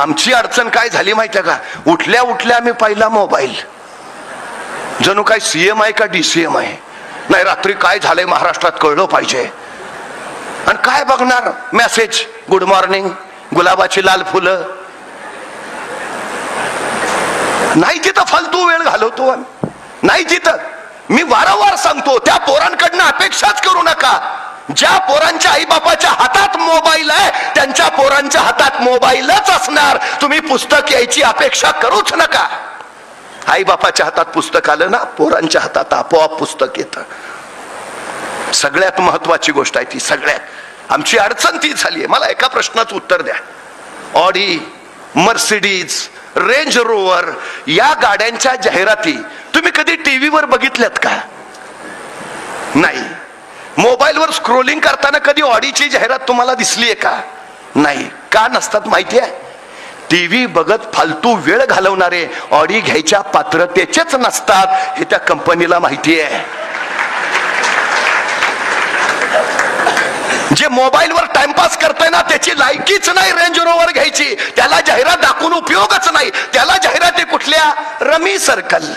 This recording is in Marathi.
आमची अडचण काय झाली माहितीये का, उठल्या उठल्या आम्ही पाहिला मोबाईल, जणू काय सीएम आहे का डीसीएम आहे. नाही, रात्री काय झालंय महाराष्ट्रात कळलं पाहिजे. आणि काय बघणार, मेसेज गुड मॉर्निंग, गुलाबाची लाल फुलं. नाही तिथं फालतू वेळ घालवतो आम्ही, नाही तिथं. मी वारंवार सांगतो, त्या पोरांकडनं अपेक्षाच करू नका. ज्या पोरांच्या आई बापाच्या हातात मोबाईल आहे त्यांच्या पोरांच्या हातात मोबाईलच असणार. तुम्ही पुस्तक यायची अपेक्षा करूच नका. आई बापाच्या हातात पुस्तक आलं ना, पोरांच्या हातात आपोआप पुस्तक येतं. सगळ्यात महत्वाची गोष्ट आहे ती. सगळ्यात आमची अडचण ती झालीये. मला एका प्रश्नाचं उत्तर द्या. ऑडी, मर्सिडीज, रेंज रोवर या गाड्यांच्या जाहिराती तुम्ही कधी टीव्हीवर बघितल्यात का? नाही. मोबाईलवर स्क्रोलिंग करताना कधी ऑडीची जाहिरात तुम्हाला दिसलीये का? नाही. का नसतात माहिती आहे? टीव्ही बघत फालतू वेळ घालवणारे ऑडी घ्यायच्या पात्रतेचेच नसतात हे त्या कंपनीला माहिती आहे. जे मोबाईलवर टाइमपास करताय ना त्याची लायकीच नाही रेंज रोवर घ्यायची. त्याला जाहिरात दाखवून उपयोगच नाही. त्याला जाहिराती कुठल्या? Rummy circle.